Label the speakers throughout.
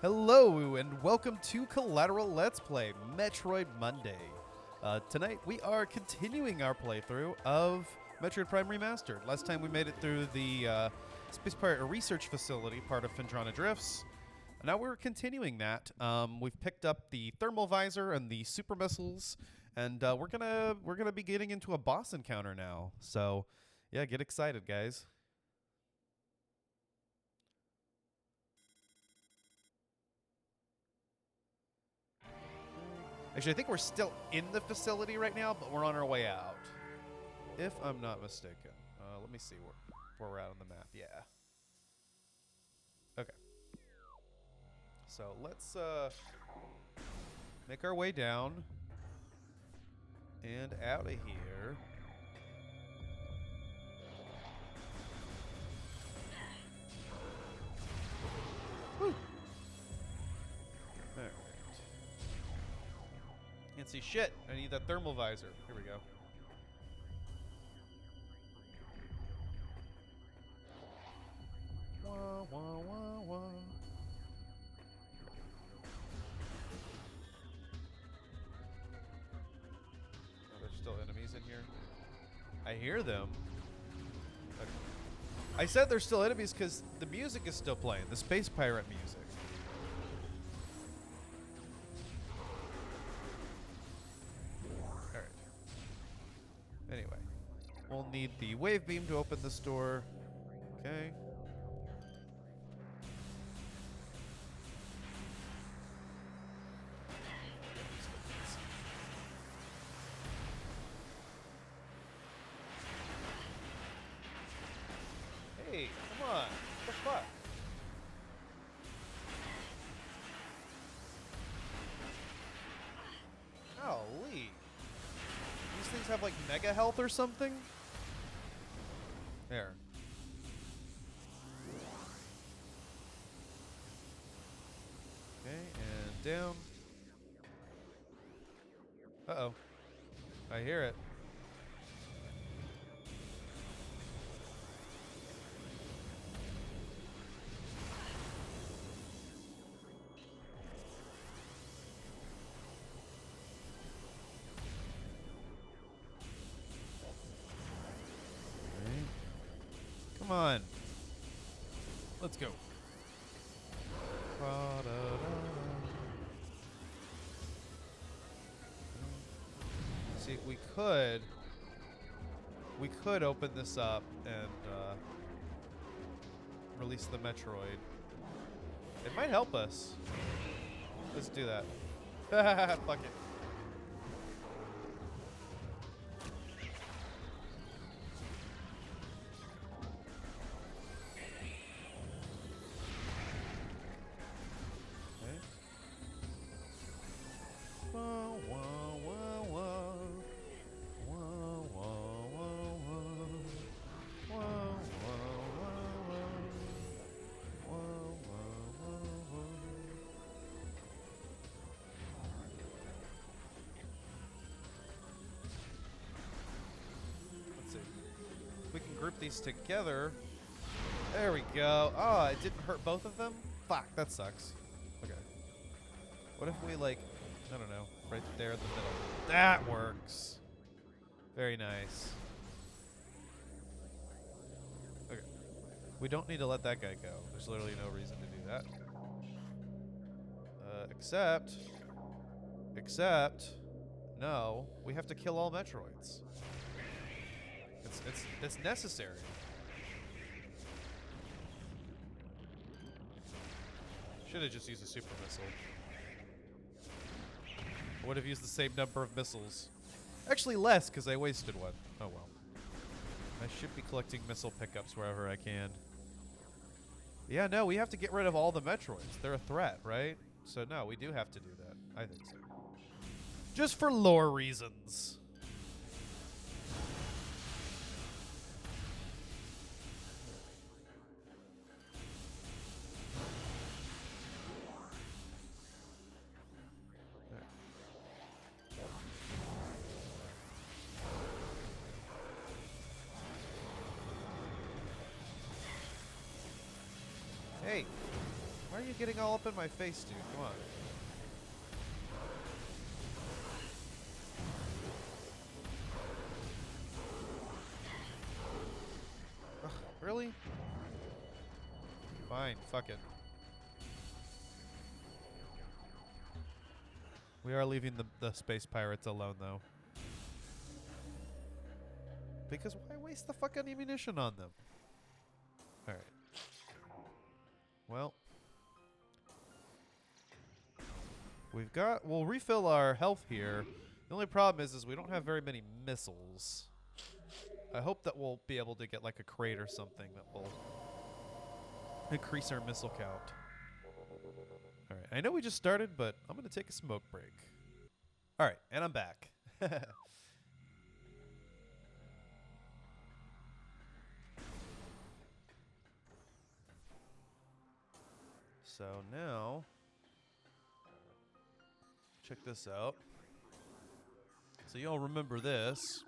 Speaker 1: Hello and welcome to Collateral Let's Play Metroid Monday. Tonight we are continuing our playthrough of Metroid Prime Remastered. Last time we made it through the Space Pirate Research Facility, part of Phendrana Drifts. Now we're continuing that. We've picked up the thermal visor and the super missiles, and we're gonna be getting into a boss encounter now. So, yeah, get excited, guys. Actually, I think we're still in the facility right now, but we're on our way out. If I'm not mistaken. Let me see where we're at on the map. Yeah. Okay. So let's make our way down and out of here. Woo! Alright. Can't see shit. I need that thermal visor. Here we go. Wah, wah, wah, wah. Oh, there's still enemies in here. I hear them. Okay. I said there's still enemies because the music is still playing. The Space Pirate music. Alright. Anyway. We'll need the wave beam to open this door. Okay. Hey, come on. What the fuck? Golly. These things have like mega health or something? There. Okay, and down. Uh-oh. I hear it. Come on. Let's go. See, if we could open this up and release the Metroid. It might help us. Let's do that. Fuck it. We can group these together. There we go. Oh, it didn't hurt both of them? Fuck, that sucks. Okay. What if we, like, I don't know, right there in the middle? That works. Very nice. Okay. We don't need to let that guy go. There's literally no reason to do that. Except, no, we have to kill all Metroids. It's necessary. Should have just used a super missile. I would have used the same number of missiles. Actually less, because I wasted one. Oh well. I should be collecting missile pickups wherever I can. Yeah, no, we have to get rid of all the Metroids. They're a threat, right? So no, we do have to do that. I think so. Just for lore reasons. Hey, Why are you getting all up in my face, dude? Come on. Ugh, really? Fine, fuck it. We are leaving the space pirates alone, though. Because why waste the fucking ammunition on them? Alright. Well. We'll refill our health here. The only problem is we don't have very many missiles. I hope that we'll be able to get like a crate or something that will increase our missile count. Alright, I know we just started, but I'm going to take a smoke break. Alright, and I'm back. So now, check this out. So you all remember this.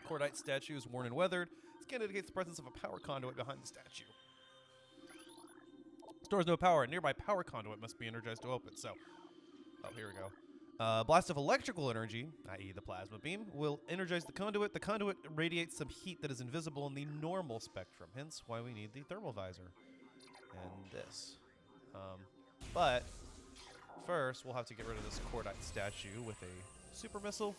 Speaker 1: Cordite statue is worn and weathered. Scan indicates the presence of a power conduit behind the statue. Stores no power. A nearby power conduit must be energized to open. So, oh, here we go. Blast of electrical energy, i.e. the plasma beam, will energize the conduit. The conduit radiates some heat that is invisible in the normal spectrum, hence why we need the thermal visor. And this. But first, we'll have to get rid of this cordite statue with a super missile.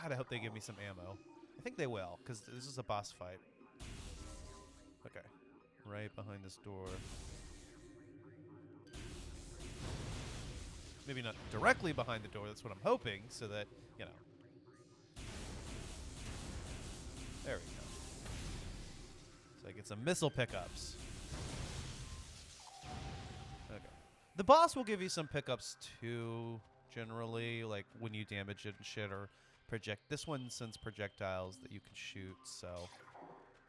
Speaker 1: God, I hope they give me some ammo. I think they will, because this is a boss fight. Okay. Right behind this door. Maybe not directly behind the door, that's what I'm hoping, so that, you know. There we go. So I get some missile pickups. Okay. The boss will give you some pickups too, generally, like when you damage it and shit, or project. This one sends projectiles that you can shoot, so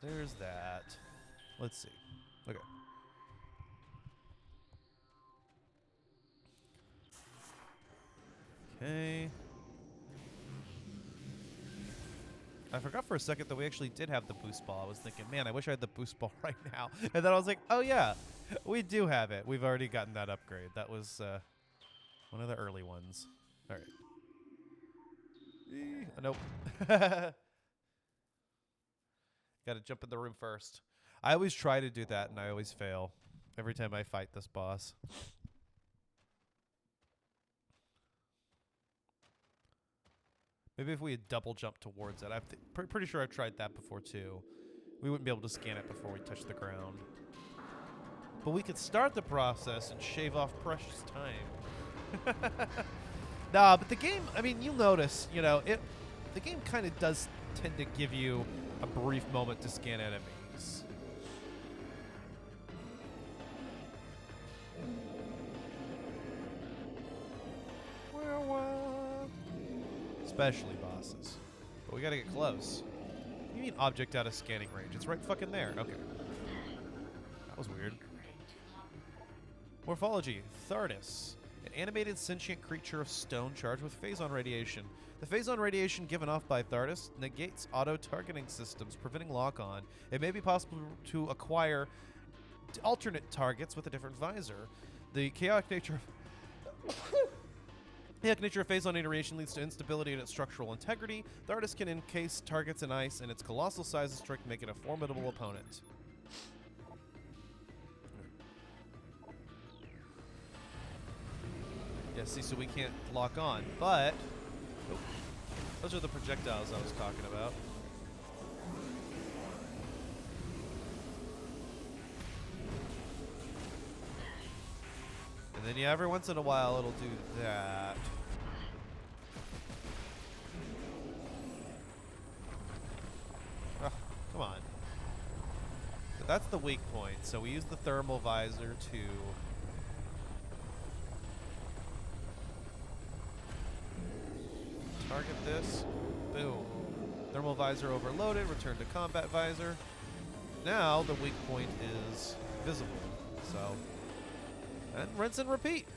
Speaker 1: there's that. Let's see. Okay. Okay. I forgot for a second that we actually did have the boost ball. I was thinking, man, I wish I had the boost ball right now. And then I was like, oh yeah, we do have it. We've already gotten that upgrade. That was one of the early ones. All right. Nope. Got to jump in the room first. I always try to do that, and I always fail every time I fight this boss. Maybe if we had double jumped towards it. Pretty sure I've tried that before, too. We wouldn't be able to scan it before we touched the ground. But we could start the process and shave off precious time. Nah, but the game, I mean, you'll notice, you know, the game kind of does tend to give you a brief moment to scan enemies. Especially bosses. But we gotta get close. What do you mean object out of scanning range? It's right fucking there. Okay. That was weird. Morphology. Thardus. An animated sentient creature of stone charged with phazon radiation. The phazon radiation given off by Thardus negates auto-targeting systems, preventing lock-on. It may be possible to acquire alternate targets with a different visor. The chaotic nature The nature of phazon iteration leads to instability in its structural integrity. Thardus can encase targets in ice, and its colossal size and strength make it a formidable opponent. Yeah, see, so we can't lock on, but those are the projectiles I was talking about. And then, yeah, every once in a while it'll do that. Oh, come on. But that's the weak point, so we use the thermal visor to target this. Boom. Thermal visor overloaded, return to combat visor. Now the weak point is visible, so... And rinse and repeat.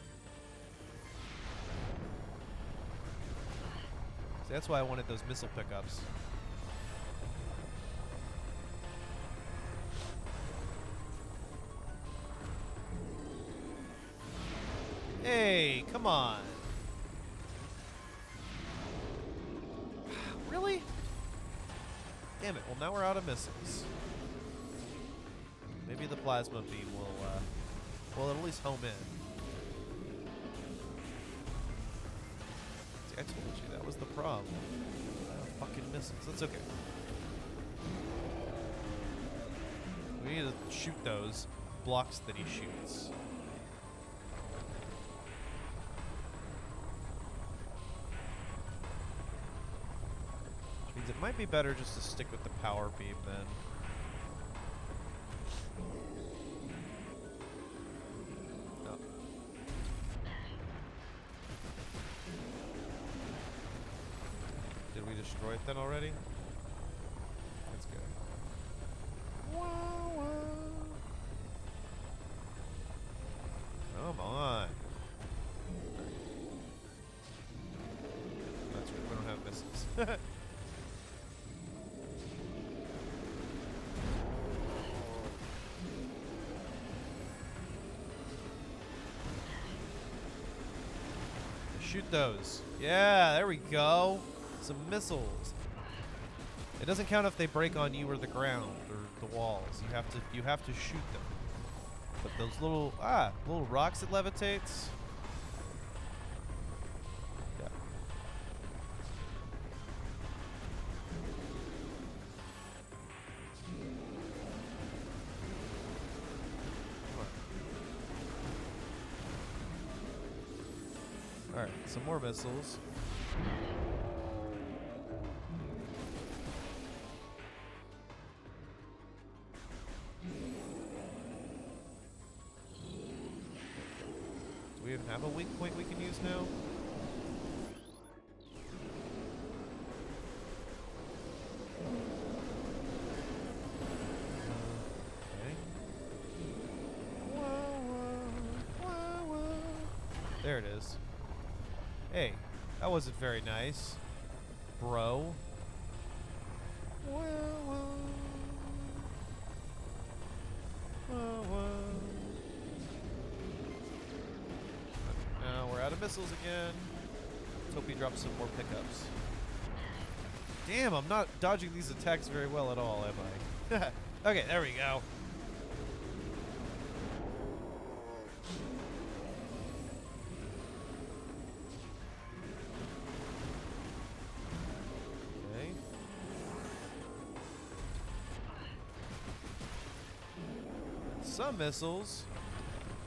Speaker 1: See, that's why I wanted those missile pickups. Hey, come on. Really? Damn it. Well, now we're out of missiles. Maybe the plasma beam will at least home in. See, I told you that was the problem. Fucking missiles. That's okay. We need to shoot those blocks that he shoots. Which means it might be better just to stick with the power beam then. No. Did we destroy it then already? That's good. Come on. That's right, we don't have missiles. Shoot those. Yeah, there we go. Some missiles. It doesn't count if they break on you or the ground or the walls. You have to shoot them. But those little rocks it levitates. Yeah. All right, some more missiles. Do we even have a weak point we can use now? There it is. Hey, that wasn't very nice, bro. Now we're out of missiles again. Let's hope he drops some more pickups. Damn, I'm not dodging these attacks very well at all, am I? Okay, there we go. Okay. Some missiles.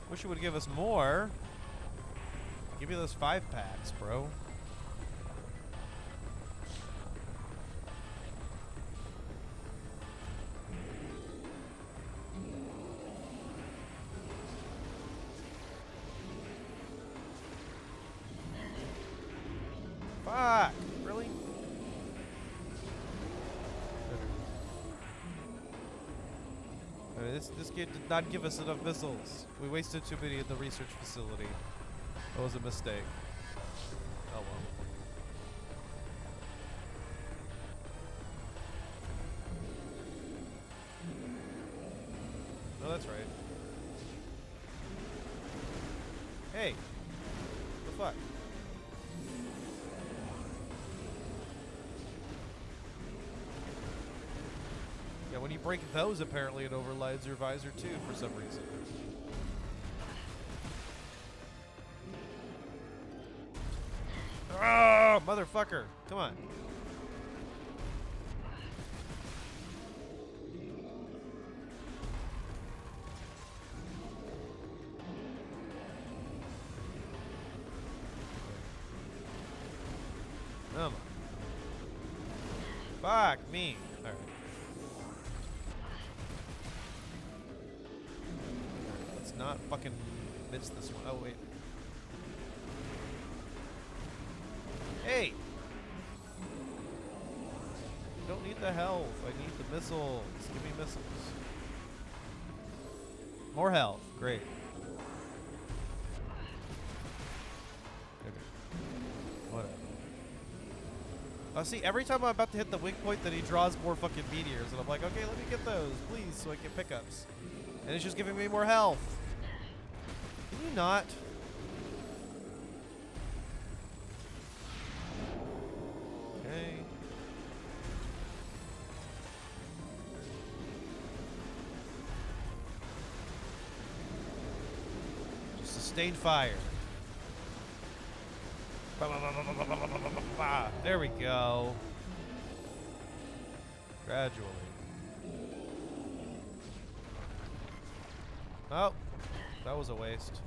Speaker 1: Wish it would give us more. Give me those 5-packs, bro. Fuck! Really? This kid did not give us enough missiles. We wasted too many in the research facility. That was a mistake. Oh well. No, that's right. Hey! What the fuck? Yeah, when you break those, apparently it overrides your visor too for some reason. Oh, motherfucker. Come on. Come on. Fuck me. All right. Let's not fucking miss this one. Oh, wait. Hey! I don't need the health. I need the missiles. Give me missiles. More health. Great. Okay. Whatever. Oh, see, every time I'm about to hit the weak point, then he draws more fucking meteors, and I'm like, okay, let me get those, please, so I can get pickups. And it's just giving me more health. Can you not? Sustained fire. There we go. Gradually. Oh, that was a waste.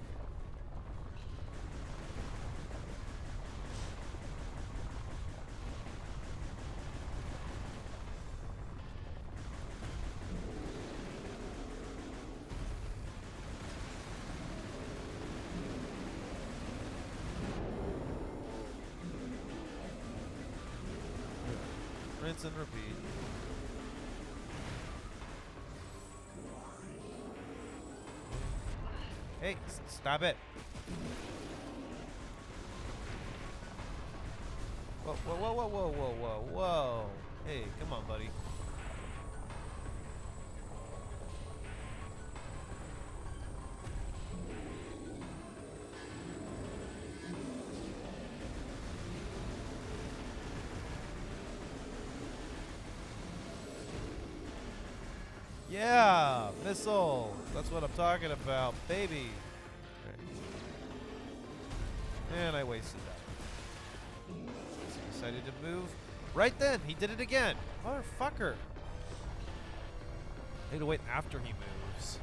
Speaker 1: Rinse and repeat. Hey, stop it. Whoa, whoa, whoa, whoa, whoa, whoa, whoa, whoa. Hey, come on, buddy. Yeah, missile. That's what I'm talking about, baby. Right. And I wasted that. So he decided to move. Right then, he did it again. Motherfucker. I need to wait after he moves.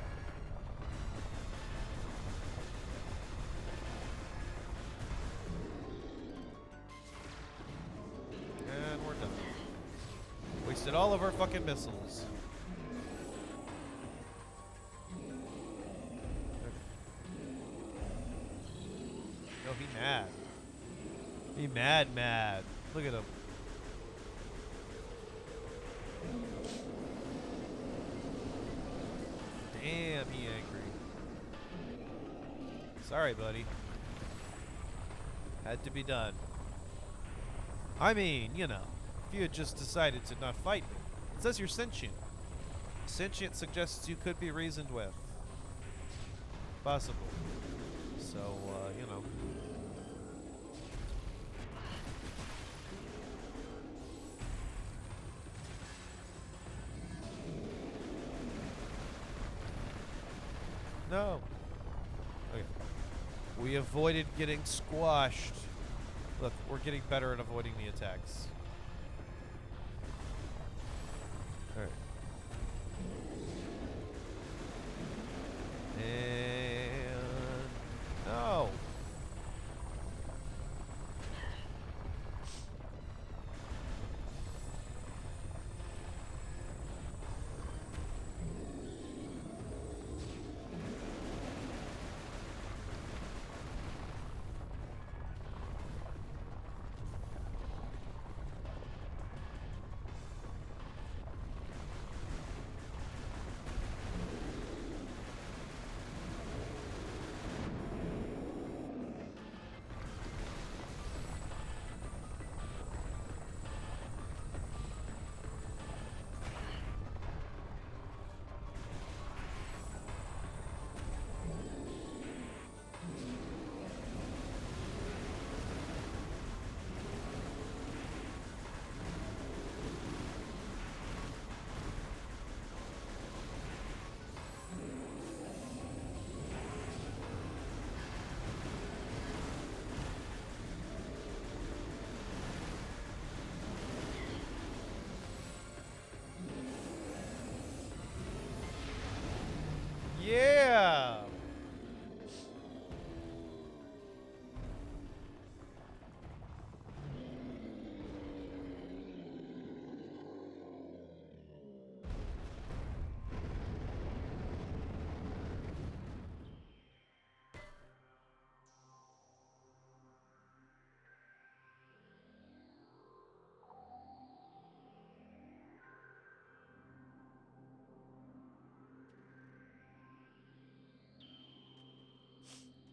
Speaker 1: And we're done. Wasted all of our fucking missiles. No, he mad. He mad. Look at him. Damn, he angry. Sorry, buddy. Had to be done. I mean, you know, if you had just decided to not fight me. It says you're sentient. Sentient suggests you could be reasoned with. Possible. So, you know. No. Okay. We avoided getting squashed. Look, we're getting better at avoiding the attacks. Alright. And... no! Yeah!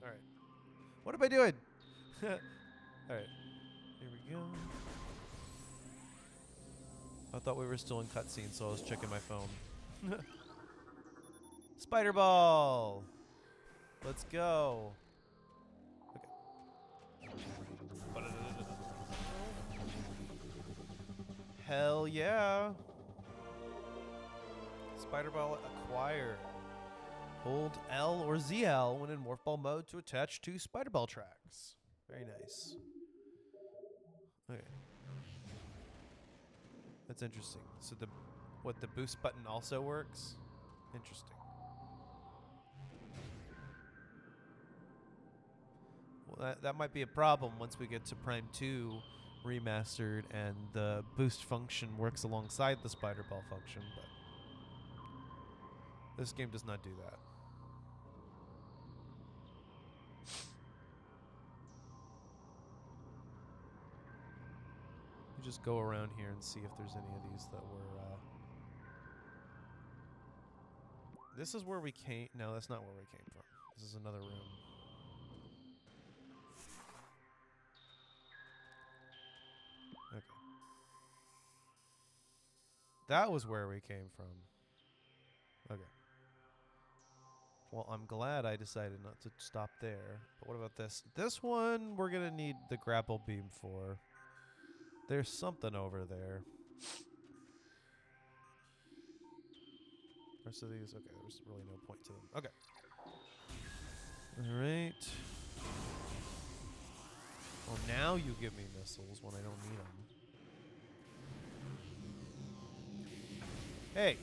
Speaker 1: Alright. What am I doing? Alright. Here we go. I thought we were still in cutscene, so I was checking my phone. Spider ball! Let's go. Okay. Hell yeah. Spider ball acquired. Hold L or ZL when in morph ball mode to attach to spider ball tracks. Very nice. Okay. That's interesting. So the boost button also works? Interesting. Well, that might be a problem once we get to Prime 2 Remastered and the boost function works alongside the spider ball function, but this game does not do that. You just go around here and see if there's any of these that were... This is where we came... No, that's not where we came from. This is another room. Okay. That was where we came from. Okay. Well, I'm glad I decided not to stop there. But what about this? This one we're going to need the grapple beam for. There's something over there. Rest of these? Okay, there's really no point to them. Okay. Alright. Well, now you give me missiles when I don't need them. Hey!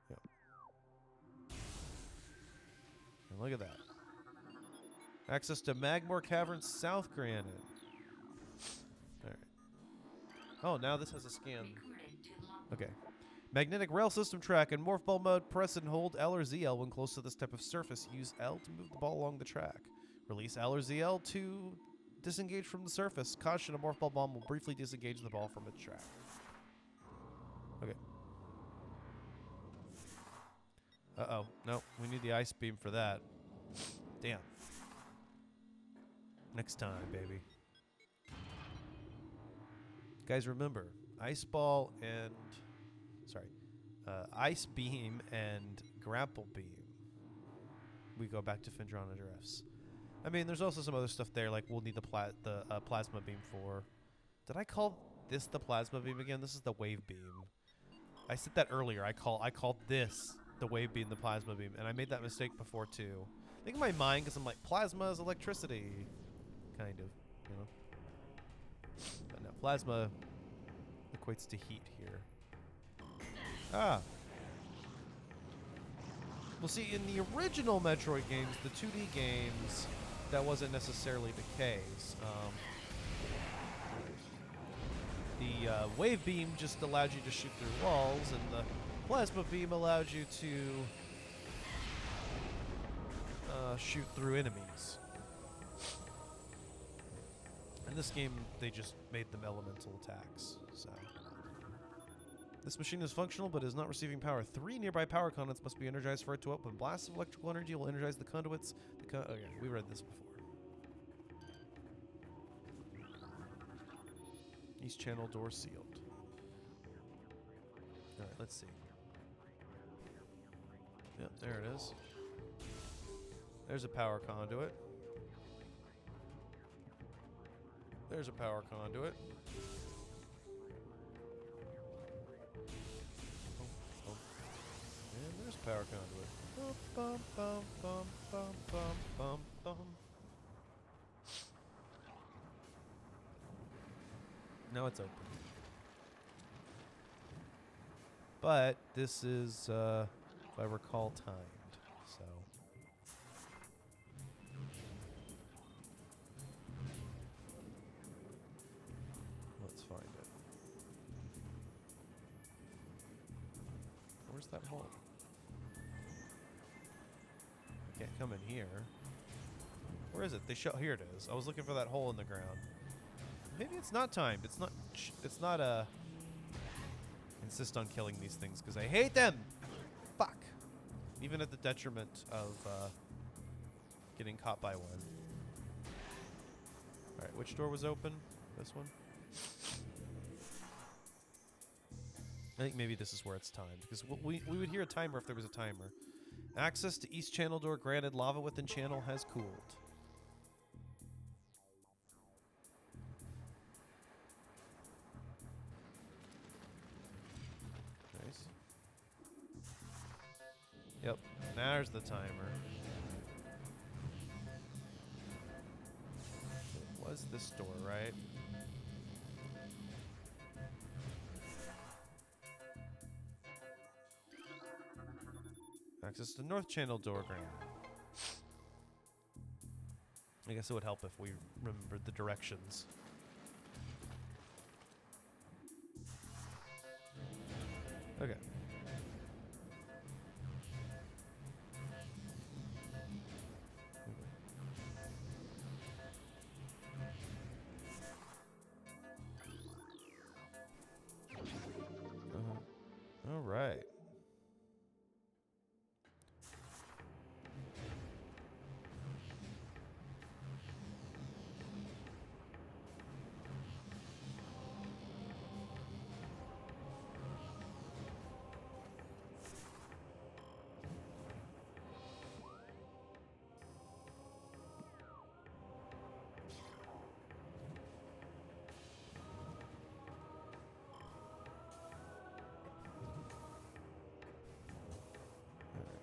Speaker 1: Yep. And look at that. Access to Magmore Cavern South granted. Alright. Oh, now this has a scan. Okay. Magnetic rail system track. In morph ball mode, press and hold L or ZL when close to this type of surface. Use L to move the ball along the track. Release L or ZL to disengage from the surface. Caution, a morph ball bomb will briefly disengage the ball from its track. Okay. Uh-oh. No, we need the ice beam for that. Damn. Next time, baby. Guys, remember, ice ball and... Sorry. Ice beam and grapple beam. We go back to Findrana Drifts. I mean, there's also some other stuff there, like we'll need the plasma beam for... Did I call this the plasma beam again? This is the wave beam. I said that earlier. I called this the wave beam, the plasma beam, and I made that mistake before too. I think in my mind, because I'm like, plasma is electricity. Kind of, you know. But no, plasma equates to heat here. Ah. Well, see, in the original Metroid games, the 2D games, that wasn't necessarily the case. The wave beam just allowed you to shoot through walls, and the plasma beam allowed you to shoot through enemies. In this game, they just made them elemental attacks, so... This machine is functional, but is not receiving power. 3 nearby power conduits must be energized for it to open. Blasts of electrical energy will energize the conduits. Okay, we read this before. East channel door sealed. Alright, let's see. Yep, there it is. There's a power conduit. There's a power conduit. And there's a power conduit. Bum, bum, bum, bum, bum, bum, bum. Now it's open. But this is, if I recall, timed. So. Let's find it. Where's that hole? I can't come in here. Where is it? They show. Here it is. I was looking for that hole in the ground. Maybe it's not timed. It's not. It's not a. Insist on killing these things because I hate them. Fuck. Even at the detriment of getting caught by one. All right. Which door was open? This one. I think maybe this is where it's timed because we would hear a timer if there was a timer. Access to East Channel door granted. Lava within channel has cooled. Yep, there's the timer. It was this door, right? Access to North Channel doorgram. I guess it would help if we remembered the directions. Okay. All right.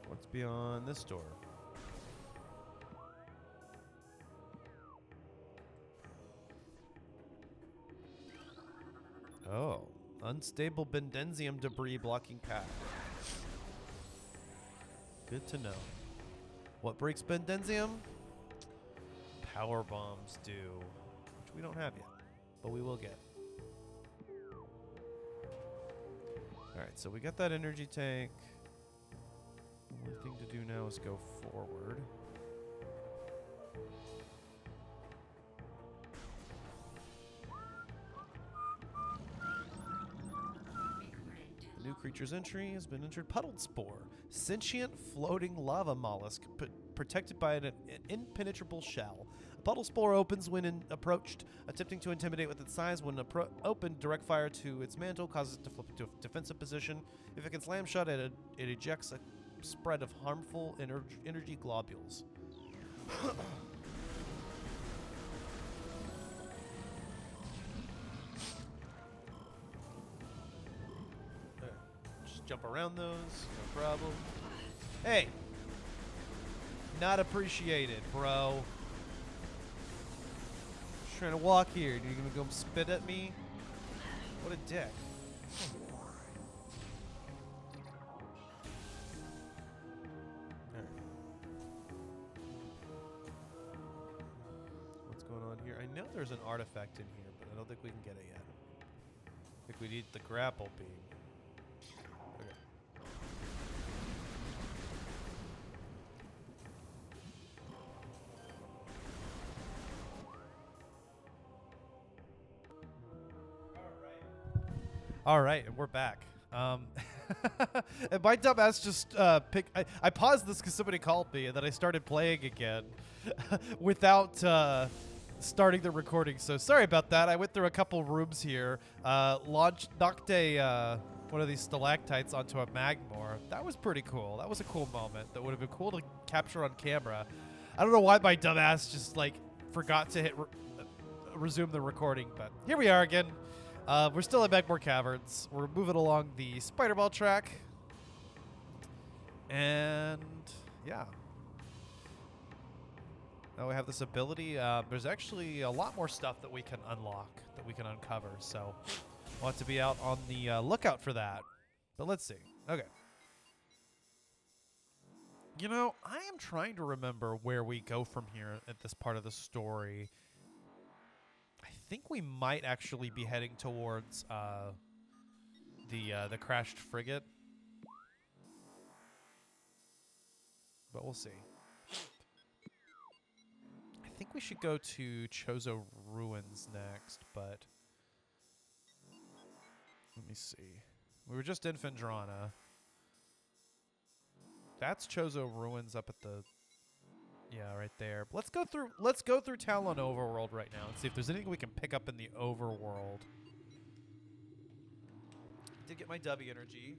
Speaker 1: What's beyond this door? Oh, unstable bendenzium debris blocking path. Good to know. What breaks bendenzium? Power bombs do, which we don't have yet, but we will get. All right, so we got that energy tank. The only thing to do now is go forward. A new creature's entry has been entered. Puddled Spore. Sentient floating lava mollusk protected by an impenetrable shell. A puddle spore opens when approached, attempting to intimidate with its size. When opened, direct fire to its mantle causes it to flip into a defensive position. If it can slam shut, it ejects a spread of harmful energy globules. Just jump around those, no problem. Hey! Not appreciated, bro. Just trying to walk here. You gonna go spit at me? What a dick. What's going on here? I know there's an artifact in here, but I don't think we can get it yet. I think we need the grapple beam. Okay. All right, and we're back. And my dumbass just I paused this because somebody called me, and then I started playing again without starting the recording. So sorry about that. I went through a couple rooms here, knocked one of these stalactites onto a magmor. That was pretty cool. That was a cool moment. That would have been cool to capture on camera. I don't know why my dumbass just like forgot to hit resume the recording, but here we are again. We're still at Magmor Caverns. We're moving along the Spiderball track. And, yeah. Now we have this ability. There's actually a lot more stuff that we can unlock, that we can uncover. So, we'll have to be out on the lookout for that. But let's see. Okay. You know, I am trying to remember where we go from here at this part of the story. I think we might actually be heading towards the crashed frigate, but we'll see. I think we should go to Chozo Ruins next, but let me see. We were just in Fendrana. That's Chozo Ruins up at the right there. Let's go through Talon Overworld right now and see if there's anything we can pick up in the overworld. Did get my W energy.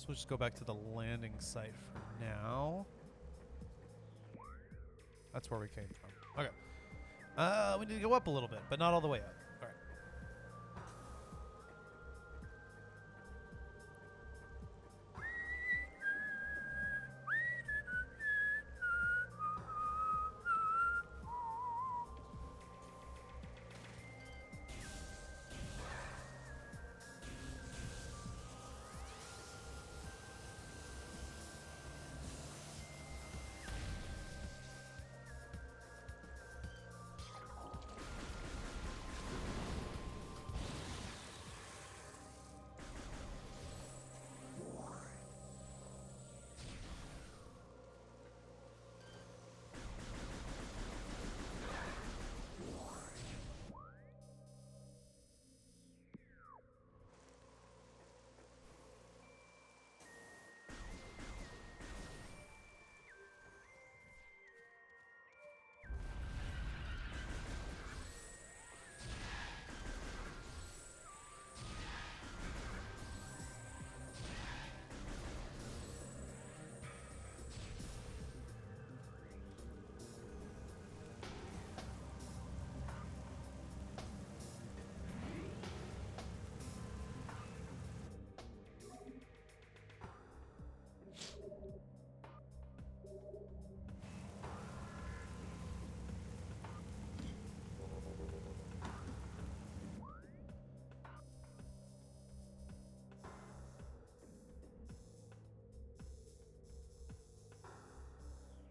Speaker 1: guess we'll just go back to the landing site for now. That's where we came from. Okay. We need to go up a little bit, but not all the way up. All right.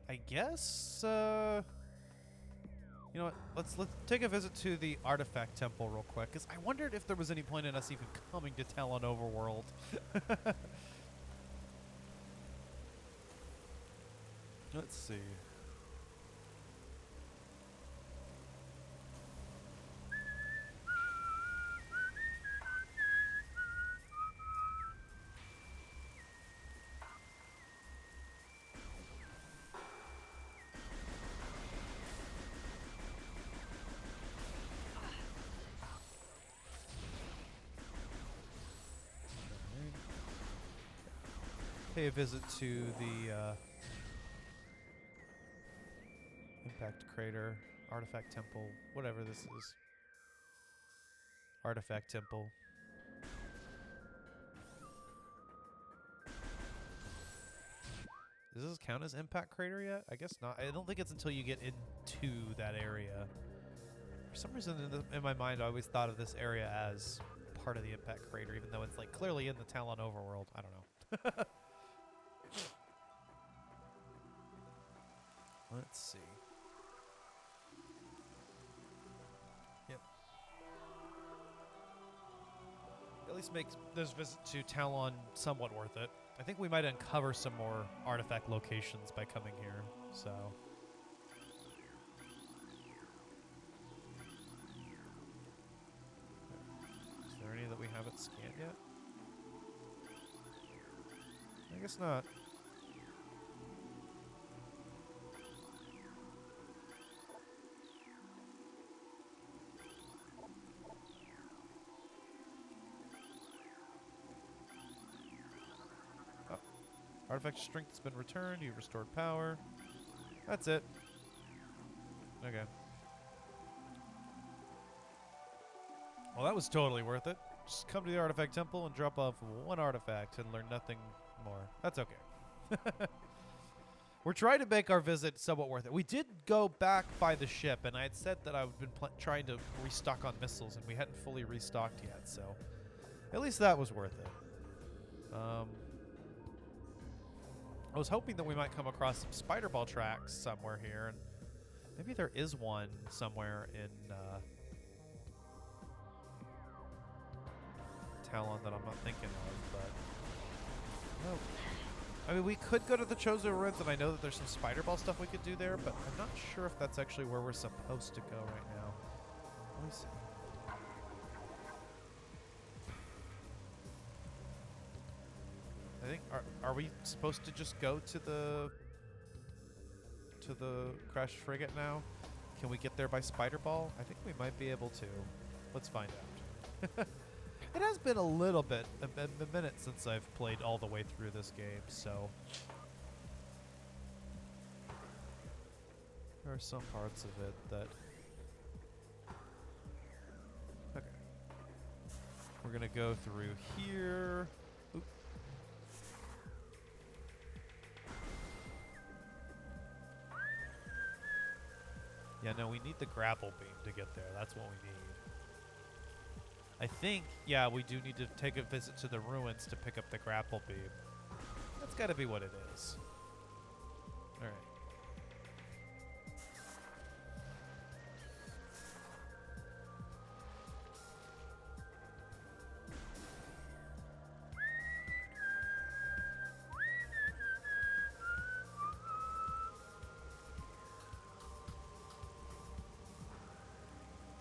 Speaker 1: I guess, you know what, let's take a visit to the Artifact Temple real quick, because I wondered if there was any point in us even coming to Talon Overworld. Let's see. Pay a visit to the Impact Crater, Artifact Temple, whatever this is. Artifact Temple. Does this count as Impact Crater yet? I guess not. I don't think it's until you get into that area. For some reason in my mind I always thought of this area as part of the Impact Crater, even though it's like clearly in the Talon Overworld. I don't know. Let's see. Yep. At least makes this visit to Talon somewhat worth it. I think we might uncover some more artifact locations by coming here, so. Is there any that we haven't scanned yet? I guess not. Artifact strength has been returned. You've restored power. That's it. Okay. Well, that was totally worth it. Just come to the Artifact Temple and drop off one artifact and learn nothing more. That's okay. We're trying to make our visit somewhat worth it. We did go back by the ship, and I had said that I've been trying to restock on missiles, and we hadn't fully restocked yet, so at least that was worth it. I was hoping that we might come across some spider ball tracks somewhere here, and maybe there is one somewhere in Talon that I'm not thinking of, but no. I mean, we could go to the Chozo Ruins, and I know that there's some spider ball stuff we could do there, but I'm not sure if that's actually where we're supposed to go right now. Let me see. I think are we supposed to just go to the crashed frigate now? Can we get there by spider ball? I think we might be able to. Let's find out. It has been a little bit, a minute since I've played all the way through this game, so there are some parts of it that... Okay. We're gonna go through here. Oop. Yeah, no, we need the grapple beam to get there. That's what we need. I think, yeah, we do need to take a visit to the ruins to pick up the grapple beam. That's gotta be what it is. Alright.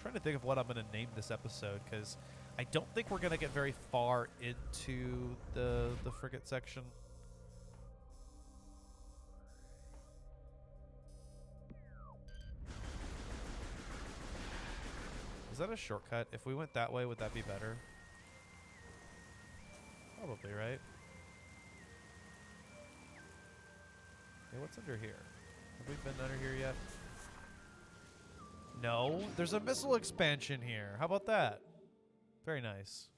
Speaker 1: Trying to think of what I'm going to name this episode, because I don't think we're going to get very far into the frigate section. Is that a shortcut? If we went that way, would that be better? Probably, right? Okay, what's under here? Have we been under here yet? No, there's a missile expansion here. How about that? Very nice.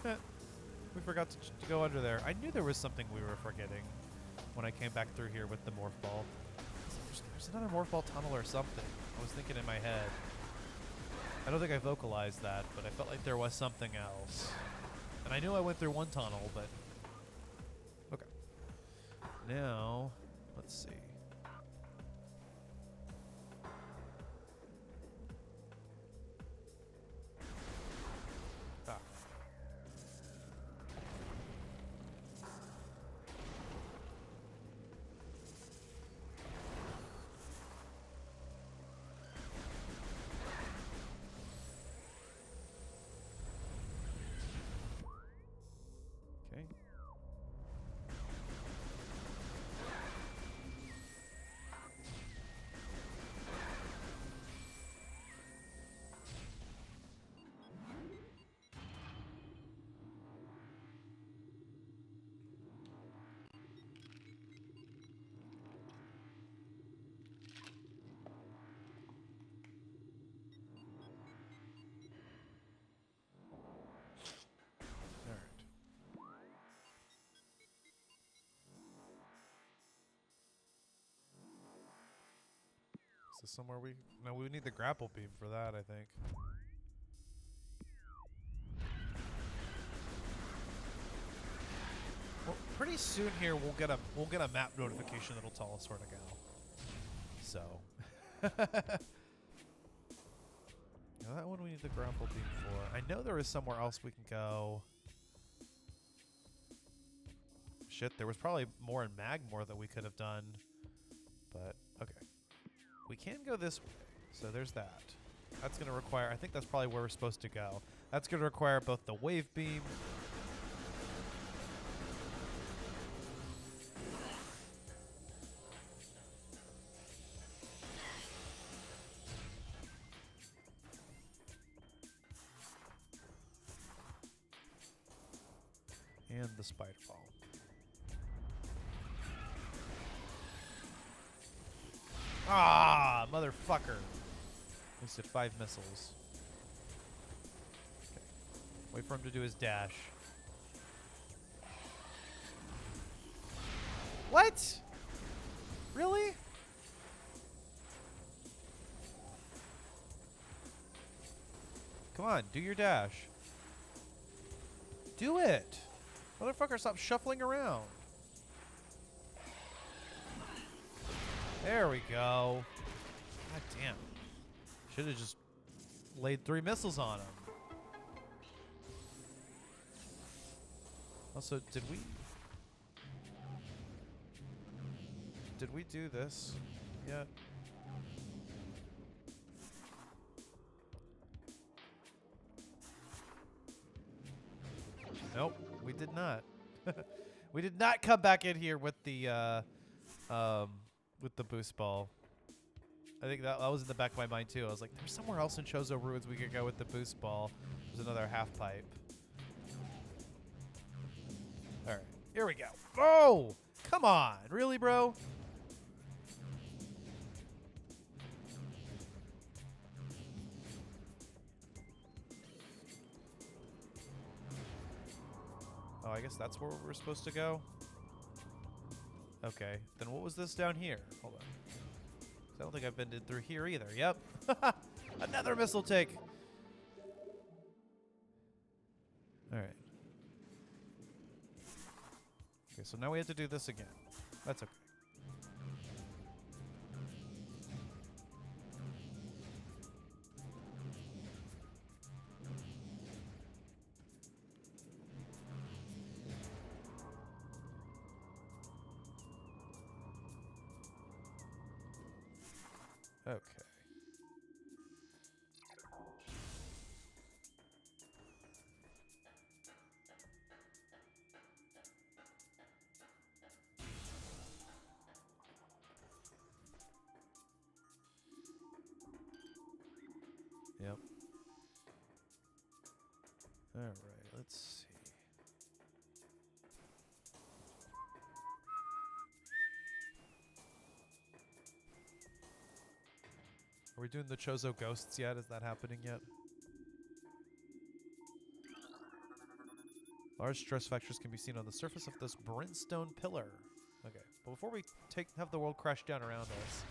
Speaker 1: We forgot to go under there. I knew there was something we were forgetting when I came back through here with the morph ball. There's another morph ball tunnel or something. I was thinking in my head. I don't think I vocalized that, but I felt like there was something else. And I knew I went through one tunnel, but... Okay. Now, let's see. Is this somewhere we... No, we need the grapple beam for that, I think. Well, pretty soon here we'll get a map notification that'll tell us where to go. So... Now that one we need the grapple beam for. I know there is somewhere else we can go. Shit, there was probably more in Magmore that we could have done. But, okay. We can go this way, so there's that. That's going to require... I think that's probably where we're supposed to go. That's going to require both the wave beam... and the spider ball. Ah, motherfucker. Wasted 5 missiles. Okay. Wait for him to do his dash. What? Really? Come on, do your dash. Do it. Motherfucker, stop shuffling around. There we go. God damn. Should have just laid 3 missiles on him. Also, did we do this yet? Nope, we did not. We did not come back in here with the boost ball. I think that was in the back of my mind too. I was like, there's somewhere else in Chozo Ruins we could go with the boost ball. There's another half pipe. All right, here we go. Oh, come on. Really, bro? Oh, I guess that's where we're supposed to go. Okay, then what was this down here? Hold on. I don't think I've been through here either. Yep. Another missile take. All right. Okay, so now we have to do this again. That's okay. Okay. Yep. All right, let's see. Are we doing the Chozo ghosts yet? Is that happening yet? Large stress factors can be seen on the surface of this brimstone pillar. Okay, but before we have the world crash down around us,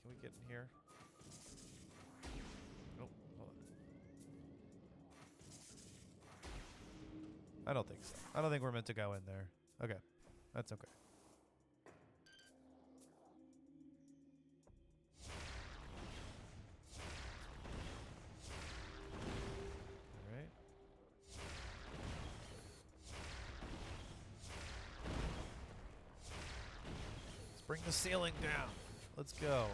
Speaker 1: can we get in here? Oh, hold on. I don't think so. I don't think we're meant to go in there. Okay, that's okay. All right. Let's bring the ceiling down. Let's go.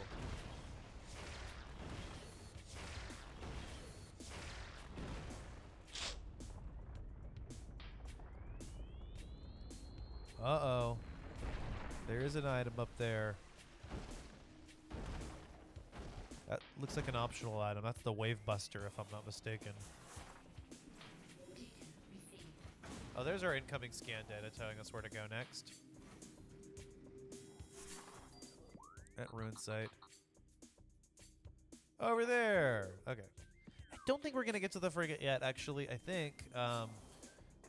Speaker 1: Uh-oh. There is an item up there. That looks like an optional item. That's the Wave Buster, if I'm not mistaken. Oh, there's our incoming scan data telling us where to go next. At Ruin Site. Over there! Okay. I don't think we're going to get to the Frigate yet, actually. I think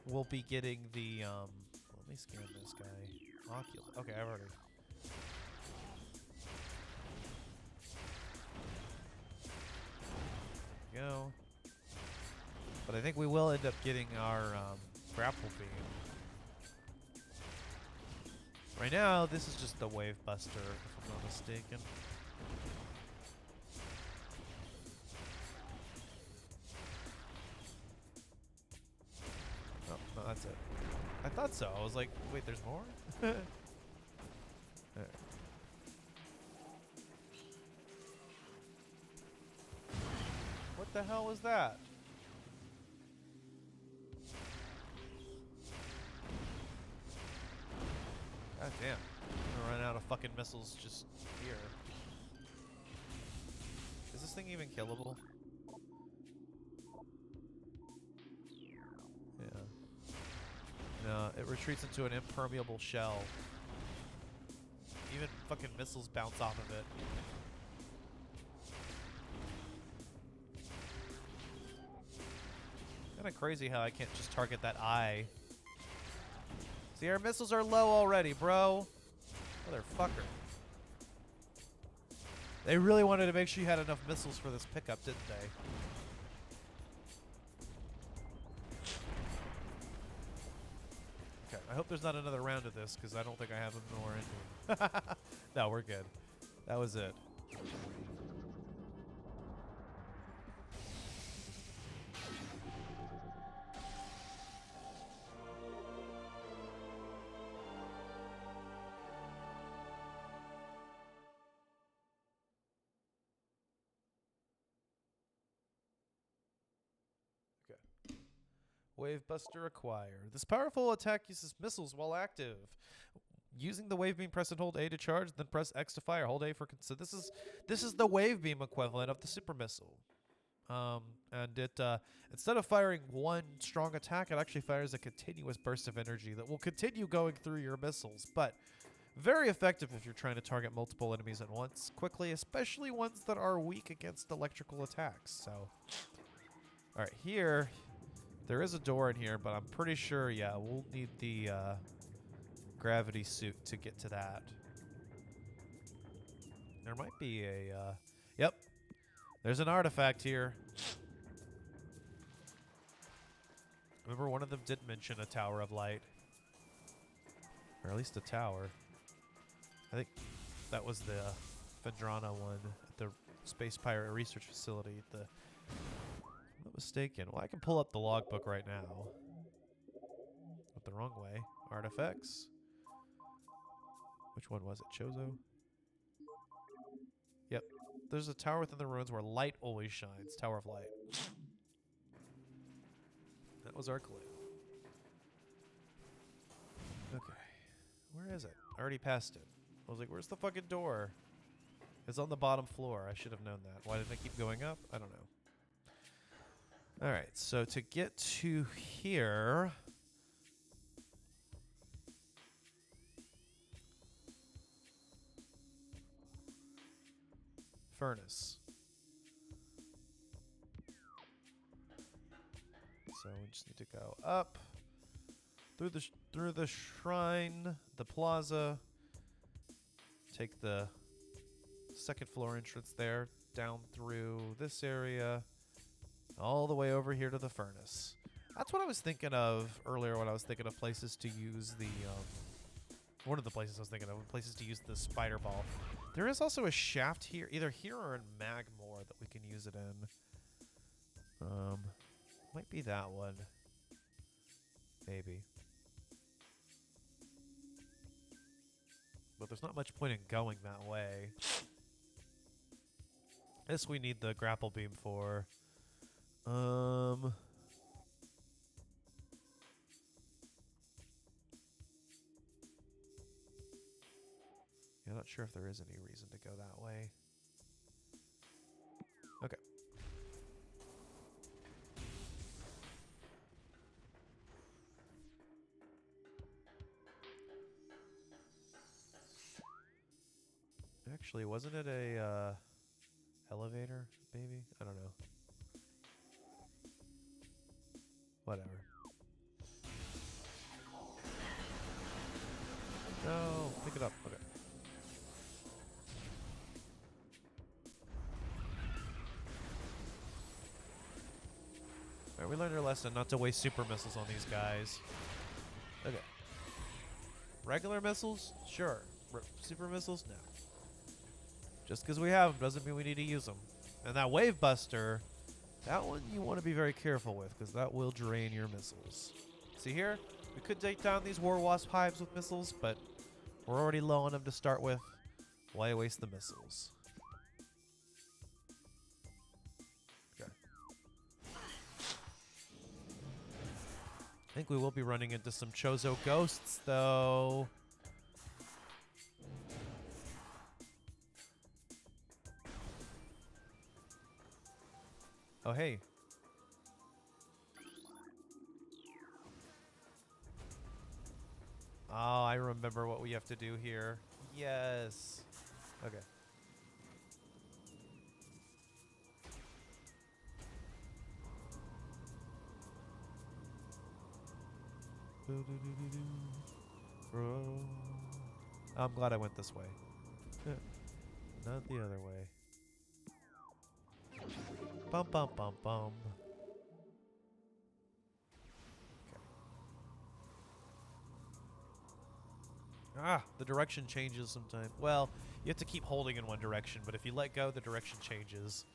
Speaker 1: we'll be getting the... let me scan this guy. Oculus. Okay, I've already... Go. But I think we will end up getting our grapple beam. Right now, this is just the Wave Buster, if I'm not mistaken. Oh, no, that's it. I thought so. I was like, wait, there's more? Right. What the hell was that? God damn. I'm gonna run out of fucking missiles just here. Is this thing even killable? Yeah. No, it retreats into an impermeable shell. Even fucking missiles bounce off of it. Kinda crazy how I can't just target that eye. See, our missiles are low already, bro. Motherfucker. They really wanted to make sure you had enough missiles for this pickup, didn't they? Okay, I hope there's not another round of this, because I don't think I have more in me. No, we're good. That was it. Wave Buster acquired. This powerful attack uses missiles while active. using the wave beam, press and hold A to charge, then press X to fire. Hold A for so this is the wave beam equivalent of the super missile. And it instead of firing one strong attack, it actually fires a continuous burst of energy that will continue going through your missiles, but very effective if you're trying to target multiple enemies at once quickly, especially ones that are weak against electrical attacks. So, all right, here there is a door in here, but I'm pretty sure, yeah, we'll need the gravity suit to get to that. There might be a yep. There's an artifact here. Remember, one of them did mention a Tower of Light. Or at least a tower. I think that was the Vendrana one at the Space Pirate Research Facility. If I'm not mistaken. Well, I can pull up the logbook right now. Went the wrong way. Artifacts. Which one was it? Chozo? Yep. There's a tower within the ruins where light always shines. Tower of Light. That was our clue. Okay. Where is it? I already passed it. I was like, where's the fucking door? It's on the bottom floor. I should have known that. Why didn't I keep going up? I don't know. Alright, so to get to here... Furnace. So we just need to go up through the shrine, the plaza. Take the second floor entrance there, down through this area, all the way over here to the furnace. That's what I was thinking of earlier when I was thinking of places to use the one of the places I was thinking of, places to use the spider ball. There is also a shaft here, either here or in Magmore, that we can use it in. Might be that one. Maybe. But there's not much point in going that way. This we need the grapple beam for. Yeah, not sure if there is any reason to go that way. Okay. Actually, wasn't it a elevator, maybe? I don't know. Whatever. No, pick it up. Okay. Alright, we learned our lesson not to waste super missiles on these guys. Okay. Regular missiles? Sure. Super missiles? No. Just because we have them doesn't mean we need to use them. And that Wave Buster, that one you want to be very careful with, because that will drain your missiles. See here? We could take down these War Wasp hives with missiles, but we're already low on them to start with. Why waste the missiles? Okay. I think we will be running into some Chozo ghosts, though. Oh, hey. Oh, I remember what we have to do here. Yes. Okay. I'm glad I went this way. Not the other way. Bum bum bum bum. Okay. Ah, the direction changes sometimes. Well, you have to keep holding in one direction, but if you let go, the direction changes.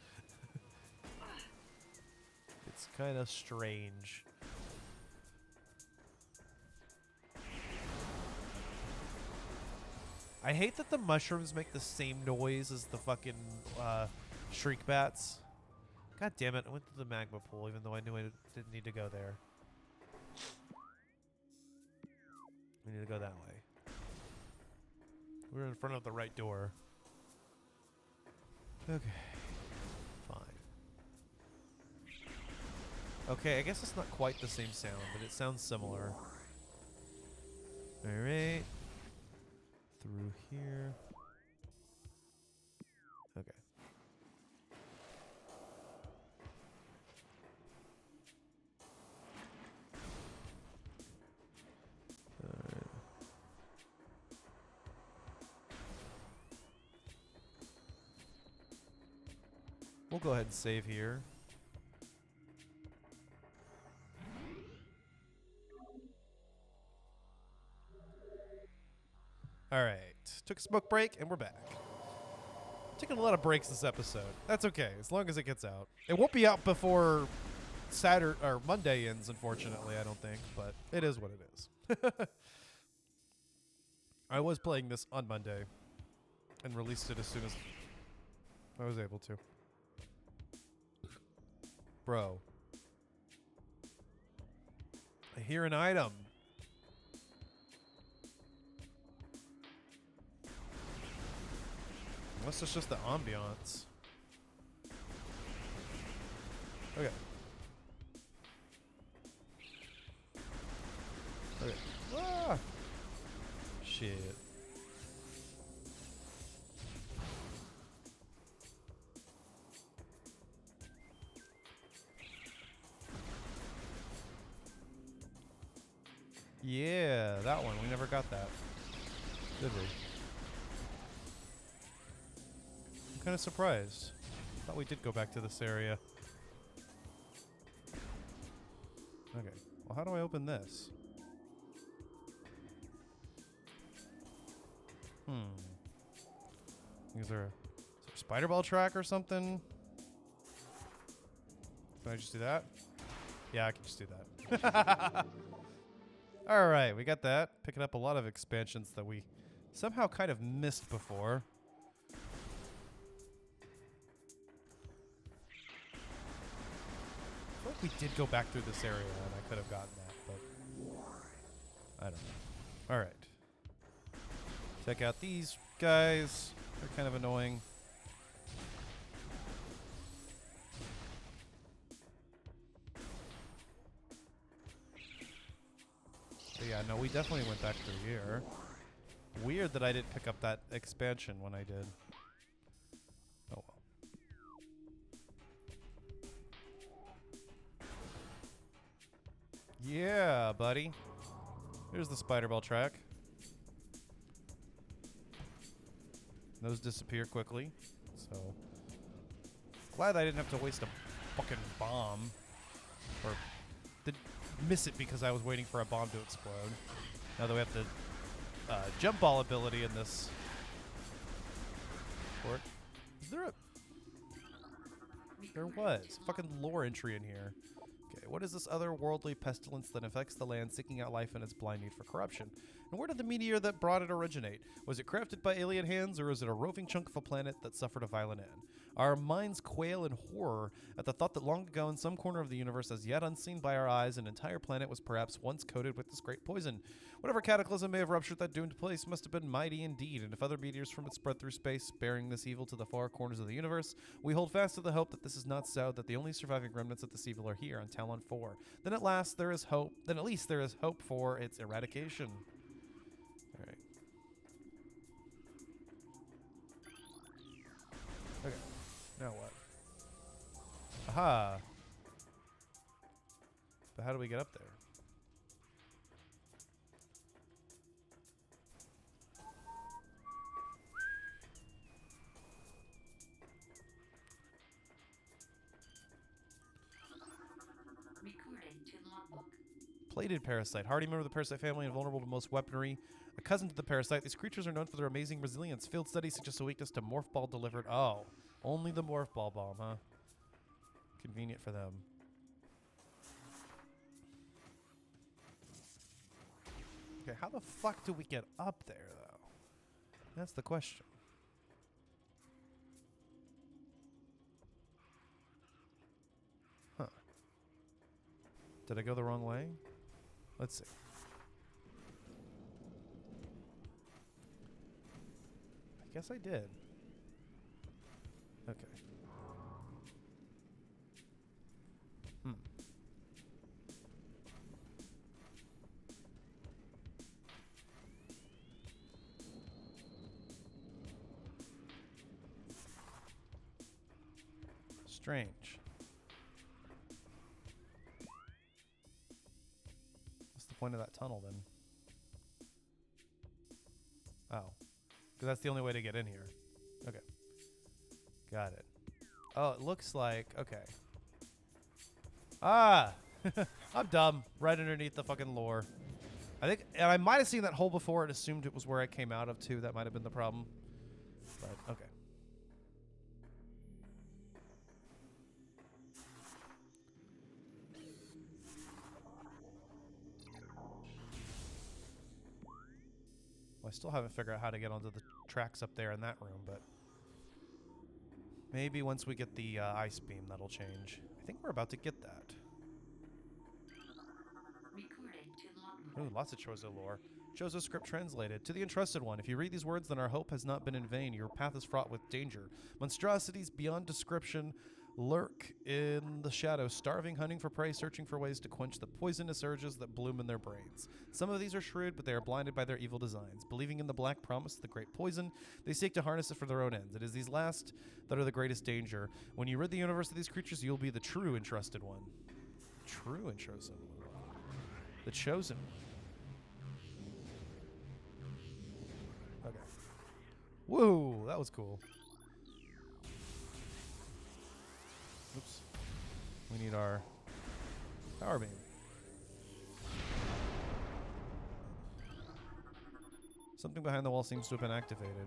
Speaker 1: It's kind of strange. I hate that the mushrooms make the same noise as the fucking shriek bats. God damn it, I went to the magma pool even though I knew I didn't need to go there. We need to go that way. We're in front of the right door. Okay. Fine. Okay, I guess it's not quite the same sound, but it sounds similar. Alright. Through here. Okay. We'll go ahead and save here. Alright. Took a smoke break, and we're back. Taking a lot of breaks this episode. That's okay, as long as it gets out. It won't be out before Saturday or Monday ends, unfortunately, I don't think, but it is what it is. I was playing this on Monday and released it as soon as I was able to. Bro. I hear an item. Unless it's just the ambiance. Okay. Okay. Ah! Shit. Yeah, that one. We never got that. Did we? I'm kind of surprised. Thought we did go back to this area. Okay. Well, how do I open this? Is there a spider ball track or something? Can I just do that? Yeah, I can just do that. Alright, we got that. Picking up a lot of expansions that we somehow kind of missed before. I feel like we did go back through this area and I could have gotten that, but I don't know. Alright. Check out these guys. They're kind of annoying. But yeah, no, we definitely went back through here. Weird that I didn't pick up that expansion when I did. Oh well. Yeah, buddy. Here's the spider ball track. Those disappear quickly, so glad I didn't have to waste a fucking bomb, or did miss it because I was waiting for a bomb to explode. Now that we have the jump ball ability in this port. Is there a... There was. Fucking lore entry in here. Okay, what is this otherworldly pestilence that infects the land, seeking out life in its blind need for corruption? And where did the meteor that brought it originate? Was it crafted by alien hands, or is it a roving chunk of a planet that suffered a violent end? Our minds quail in horror at the thought that long ago in some corner of the universe, as yet unseen by our eyes, an entire planet was perhaps once coated with this great poison. Whatever cataclysm may have ruptured that doomed place must have been mighty indeed, and if other meteors from it spread through space, bearing this evil to the far corners of the universe, we hold fast to the hope that this is not so, that the only surviving remnants of this evil are here on Talon 4. Then at last there is hope, then at least there is hope for its eradication. Alright. Okay. Now what? Aha! But how do we get up there? Plated parasite. Hardy member of the parasite family and vulnerable to most weaponry. A cousin to the parasite, these creatures are known for their amazing resilience. Field studies suggest a weakness to morph ball delivered. Oh, only the morph ball bomb, huh? Convenient for them. Okay, how the fuck do we get up there, though? That's the question. Huh. Did I go the wrong way? Let's see. guess I did. Okay. Strange. What's the point of that tunnel then? Oh. Because that's the only way to get in here. Okay. Got it. Oh, it looks like... Okay. Ah! I'm dumb. Right underneath the fucking lore. I think... And I might have seen that hole before and assumed it was where I came out of, too. That might have been the problem. But, okay. Well, I still haven't figured out how to get onto the tracks up there in that room, but... Maybe once we get the ice beam, that'll change. I think we're about to get that. Ooh, lots of Chozo lore. Chozo script translated. To the Entrusted One, if you read these words, then our hope has not been in vain. Your path is fraught with danger. Monstrosities beyond description lurk in the shadows, starving, hunting for prey, searching for ways to quench the poisonous urges that bloom in their brains. Some of these are shrewd, but they are blinded by their evil designs. Believing in the black promise of the great poison, they seek to harness it for their own ends. It is these last that are the greatest danger. When you rid the universe of these creatures, you'll be the true Entrusted One. True and chosen. The chosen one. Okay. Whoa, that was cool. Oops. We need our power beam. Something behind the wall seems to have been activated.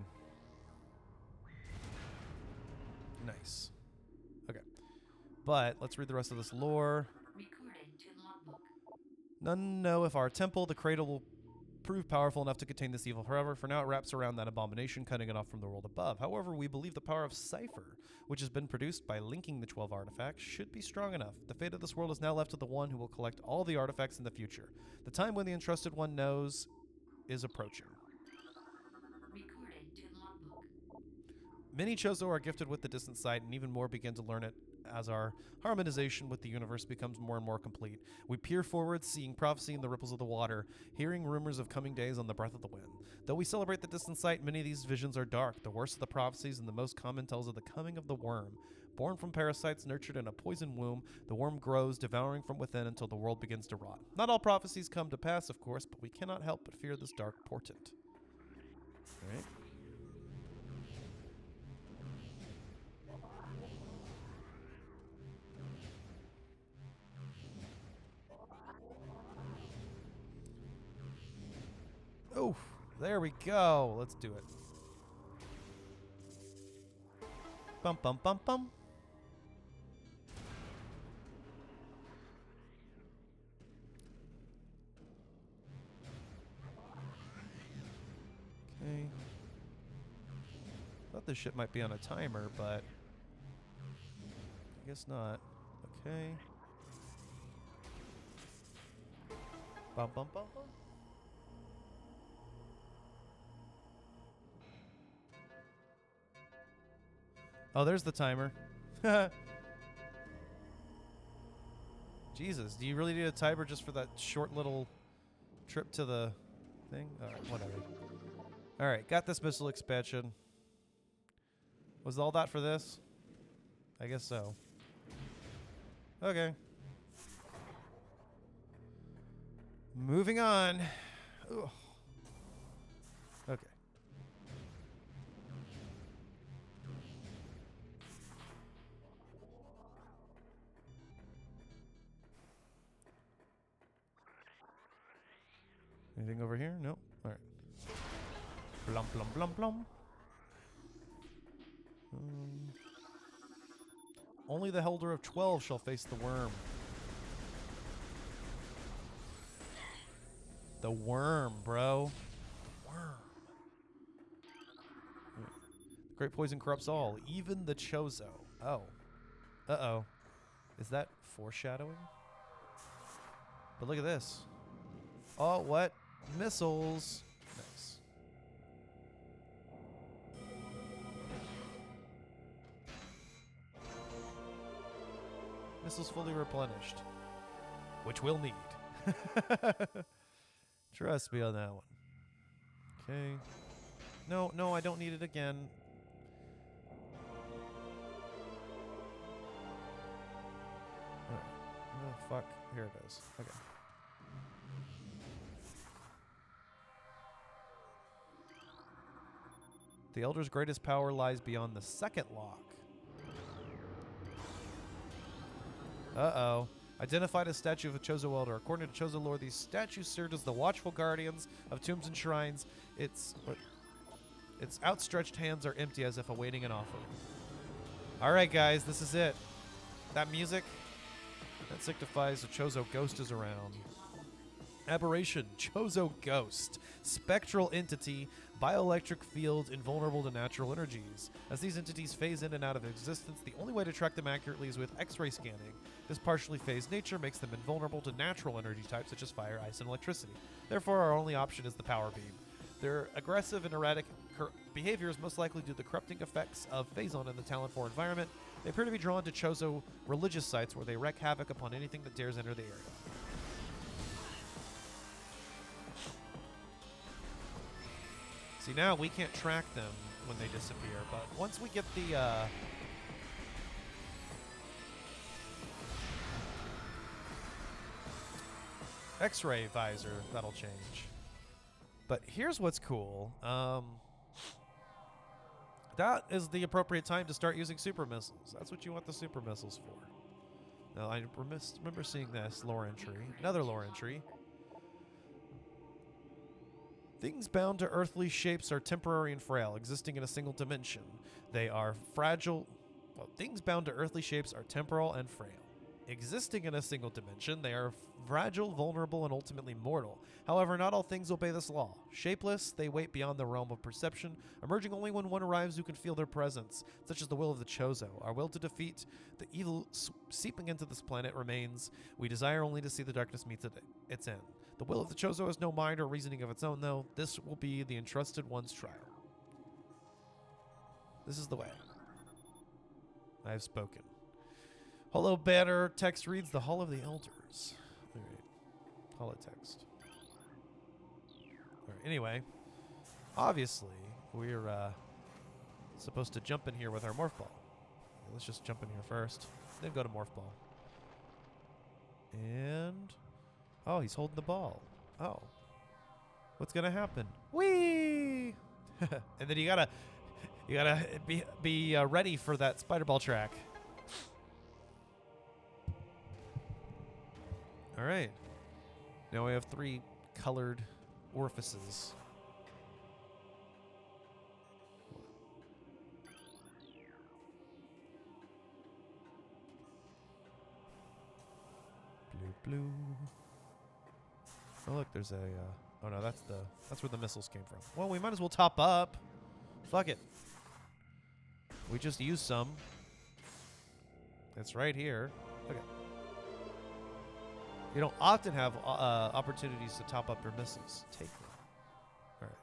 Speaker 1: Nice. Okay. But let's read the rest of this lore. None know if our temple, the cradle, will prove powerful enough to contain this evil forever. For now, it wraps around that abomination, cutting it off from the world above. However, we believe the power of Cypher, which has been produced by linking the 12 artifacts, should be strong enough. The fate of this world is now left to the one who will collect all the artifacts in the future. The time when the Entrusted One knows is approaching. Many Chozo are gifted with the distant sight, and even more begin to learn it as our harmonization with the universe becomes more and more complete. We peer forward, seeing prophecy in the ripples of the water, hearing rumors of coming days on the breath of the wind. Though we celebrate the distant sight, many of these visions are dark. The worst of the prophecies and the most common tells of the coming of the worm. Born from parasites nurtured in a poison womb, the worm grows, devouring from within until the world begins to rot. Not all prophecies come to pass, of course, but we cannot help but fear this dark portent. All right. Oh, there we go. Let's do it. Bum, bum, bum, bum. Okay. Thought this shit might be on a timer, but I guess not. Okay. Bum, bum, bum, bum. Oh, there's the timer. Jesus, do you really need a timer just for that short little trip to the thing? Alright, whatever. Alright, got this missile expansion. Was all that for this? I guess so. Okay. Moving on. Ugh. Okay. Anything over here? Nope. All right. Blum, blum, blum, blum. Only the Elder of 12 shall face the worm. The worm, bro. The worm. The great poison corrupts all, even the Chozo. Oh. Uh-oh. Is that foreshadowing? But look at this. Oh, what? Missiles. Nice. Missiles fully replenished. Which we'll need. Trust me on that one. Okay. No, no, I don't need it again. Oh, fuck. Here it is. Okay. The Elder's greatest power lies beyond the second lock. Uh-oh. Identified as statue of a Chozo Elder. According to Chozo lore, these statues served as the watchful guardians of tombs and shrines. Its outstretched hands are empty as if awaiting an offering. All right, guys, this is it. That music, that signifies the Chozo ghost is around. Aberration, Chozo ghost. Spectral entity, bioelectric fields invulnerable to natural energies. As these entities phase in and out of existence, the only way to track them accurately is with X-ray scanning. This partially phased nature makes them invulnerable to natural energy types such as fire, ice, and electricity. Therefore, our only option is the power beam. Their aggressive and erratic behavior is most likely due to the corrupting effects of Phazon in the Talon 4 environment. They appear to be drawn to Chozo religious sites where they wreak havoc upon anything that dares enter the area. See, now we can't track them when they disappear, but once we get the X-ray visor, that'll change. But here's what's cool. That is the appropriate time to start using super missiles. That's what you want the super missiles for. Now, I remember seeing this lore entry. Another lore entry. Things bound to earthly shapes are temporary and frail, existing in a single dimension. They are fragile. Well, things bound to earthly shapes are temporal and frail. Existing in a single dimension, they are fragile, vulnerable, and ultimately mortal. However, not all things obey this law. Shapeless, they wait beyond the realm of perception, emerging only when one arrives who can feel their presence, such as the will of the Chozo. Our will to defeat the evil seeping into this planet remains. We desire only to see the darkness meet its end. The will of the Chozo has no mind or reasoning of its own, though. This will be the entrusted one's trial. This is the way. I have spoken. Hello, banner. Text reads the Hall of the Elders. All right. Holotext. All right. Anyway, obviously, we're supposed to jump in here with our morph ball. Let's just jump in here first, then go to morph ball. And oh, he's holding the ball. Oh, what's gonna happen? Whee! And then you gotta be ready for that spider ball track. All right. Now we have 3 colored orifices. Blue, blue. Oh look, there's a. Oh no, that's where the missiles came from. Well, we might as well top up. Fuck it. We just used some. It's right here. Look at. You don't often have opportunities to top up your missiles. Take them. All right.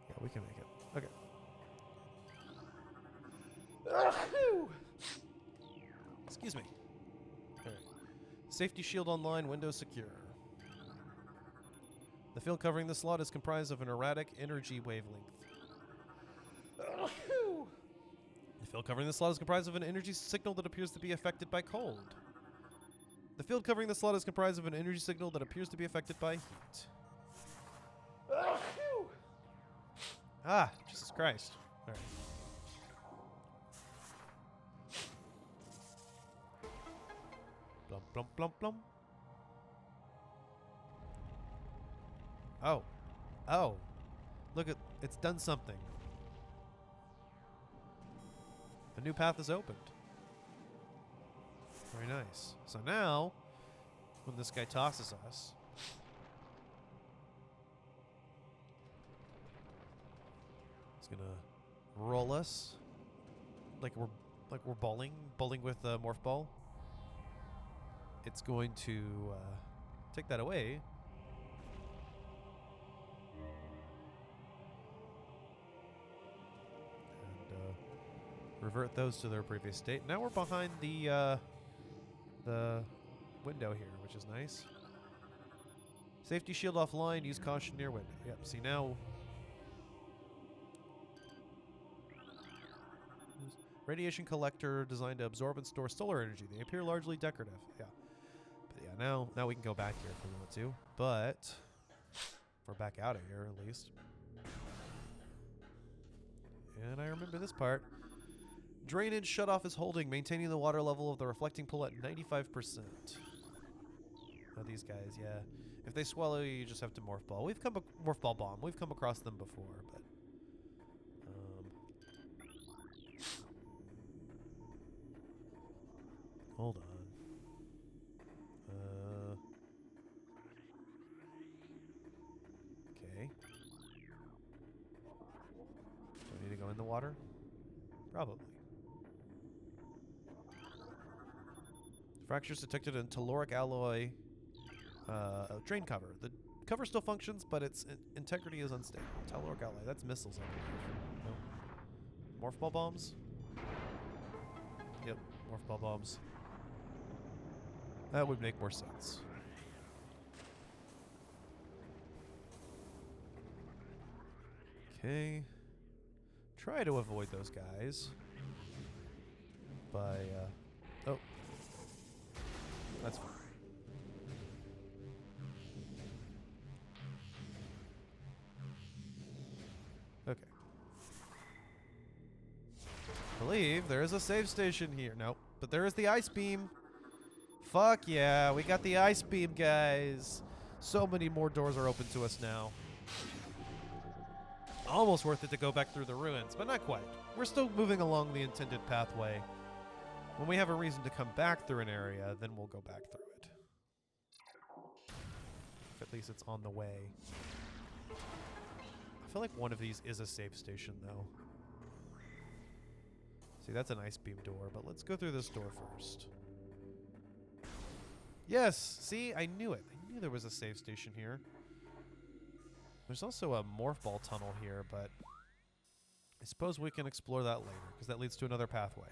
Speaker 1: Yeah, we can make it. Okay. Excuse me. All right. Safety shield online, Windows secure. The field covering this slot is comprised of an erratic energy wavelength. The field covering this slot is comprised of an energy signal that appears to be affected by cold. The field covering the slot is comprised of an energy signal that appears to be affected by heat. Ah, Jesus Christ. All right. Blum, blum, blum, blum. Oh. Oh. Look at, it's done something. A new path is opened. Very nice. So now, when this guy tosses us, he's gonna roll us like we're bowling with a morph ball. It's going to take that away. And revert those to their previous state. Now we're behind the window here, which is nice. Safety shield offline, use caution near window. Yep, see now. Radiation collector designed to absorb and store solar energy. They appear largely decorative. Yeah. But yeah, now we can go back here if we want to. But we're back out of here at least. And I remember this part. Drainage shutoff is holding, maintaining the water level of the reflecting pool at 95%. Oh, these guys, yeah. If they swallow you, you just have to morph ball. Morph ball bomb. We've come across them before, but hold on. Okay. Do I need to go in the water? Probably. Fractures detected in telluric alloy drain cover. The cover still functions, but its integrity is unstable. Telluric alloy. That's missiles, I believe. No. Morph ball bombs? Yep, morph ball bombs. That would make more sense. Okay. Try to avoid those guys by oh, that's fine. Okay. I believe there is a save station here. Nope, but there is the ice beam. Fuck yeah, we got the ice beam, guys. So many more doors are open to us now. Almost worth it to go back through the ruins, but not quite. We're still moving along the intended pathway. When we have a reason to come back through an area, then we'll go back through it. If at least it's on the way. I feel like one of these is a save station, though. See, that's an ice beam door, but let's go through this door first. Yes! See? I knew it. I knew there was a save station here. There's also a morph ball tunnel here, but I suppose we can explore that later, because that leads to another pathway.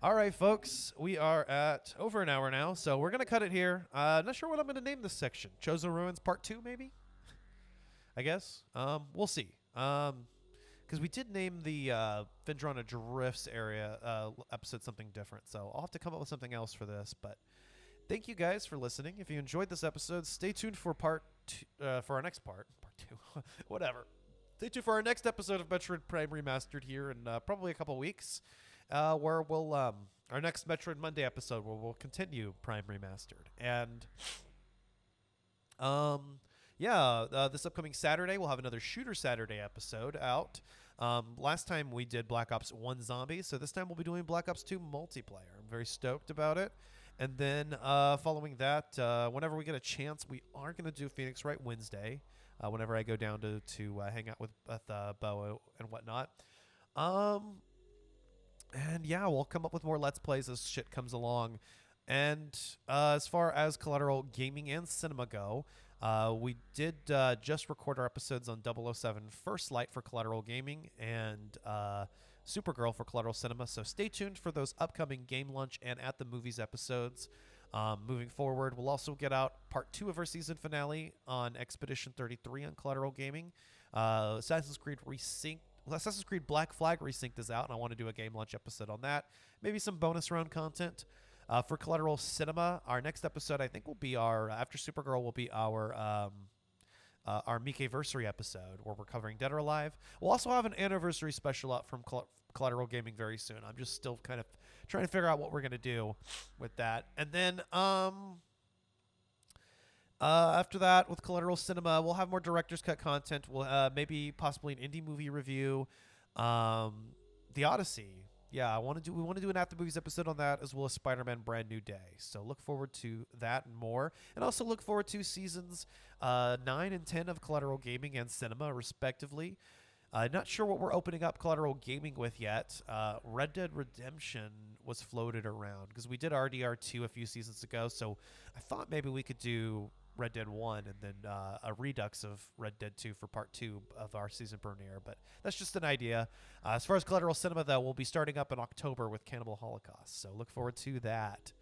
Speaker 1: All right, folks. We are at over an hour now, so we're going to cut it here. Not sure what I'm going to name this section. Chozo Ruins Part 2, maybe? I guess. We'll see. Because we did name the Vendrana Drifts area episode something different, so I'll have to come up with something else for this, but thank you guys for listening. If you enjoyed this episode, stay tuned for for our next part 2, whatever. Stay tuned for our next episode of Metroid Prime Remastered here in probably a couple weeks, where we'll our next Metroid Monday episode where we'll continue Prime Remastered. And this upcoming Saturday we'll have another Shooter Saturday episode out. Last time we did Black Ops 1 Zombies, so this time we'll be doing Black Ops 2 multiplayer. I'm very stoked about it. And then following that, whenever we get a chance, we are going to do Phoenix Wright Wednesday, whenever I go down to hang out with Bo and whatnot. And yeah, we'll come up with more Let's Plays as shit comes along. And as far as Collateral Gaming and Cinema go, we did just record our episodes on 007 First Light for Collateral Gaming and Supergirl for Collateral Cinema, so stay tuned for those upcoming Game Lunch and At the Movies episodes. Moving forward, we'll also get out part 2 of our season finale on Expedition 33 on Collateral Gaming. Assassin's Creed Black Flag Resynced is out, and I want to do a Game Lunch episode on that. Maybe some bonus round content. For Collateral Cinema, our next episode, I think, will be after Supergirl, will be our Mickeyversary episode where we're covering Dead or Alive. We'll also have an anniversary special up from Collateral Gaming very soon. I'm just still kind of trying to figure out what we're going to do with that. And then after that, with Collateral Cinema, we'll have more director's cut content. We'll maybe possibly an indie movie review. The Odyssey. Yeah, we want to do an At the Movies episode on that, as well as Spider-Man Brand New Day. So look forward to that and more. And also look forward to seasons 9 and 10 of Collateral Gaming and Cinema, respectively. Not sure what we're opening up Collateral Gaming with yet. Red Dead Redemption was floated around, because we did RDR2 a few seasons ago. So I thought maybe we could do Red Dead 1 and then a redux of Red Dead 2 for part 2 of our season premiere. But that's just an idea. As far as Collateral Cinema, though, we'll be starting up in October with Cannibal Holocaust. So look forward to that.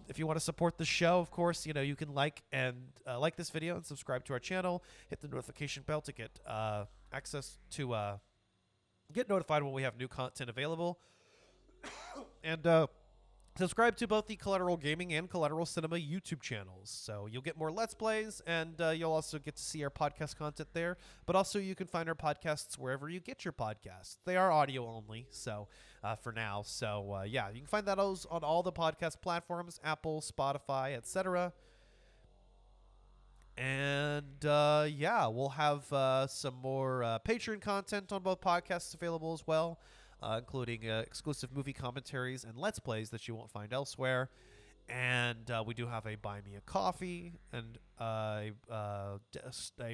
Speaker 1: If you want to support the show, of course, you can like this video and subscribe to our channel. Hit the notification bell to get access to get notified when we have new content available. And subscribe to both the Collateral Gaming and Collateral Cinema YouTube channels. So you'll get more Let's Plays, and you'll also get to see our podcast content there. But also you can find our podcasts wherever you get your podcasts. They are audio only, so for now. So yeah, you can find those on all the podcast platforms, Apple, Spotify, etc. And yeah, we'll have some more Patreon content on both podcasts available as well. Including exclusive movie commentaries and Let's Plays that you won't find elsewhere. And we do have a Buy Me a Coffee and a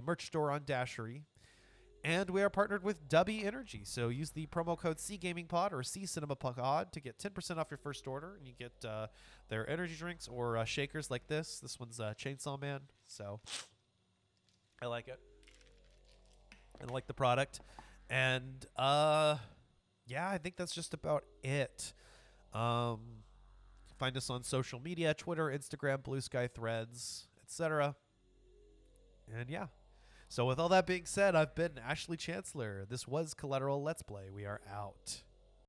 Speaker 1: merch store on Dashery. And we are partnered with Dubby Energy. So use the promo code CGamingPod or CCinemaPod to get 10% off your first order. And you get their energy drinks or shakers like this. This one's Chainsaw Man. So I like it. I like the product. And yeah, I think that's just about it. Find us on social media, Twitter, Instagram, Blue Sky, Threads, etc. And yeah. So with all that being said, I've been Ashley Chancellor. This was Collateral Let's Play. We are out.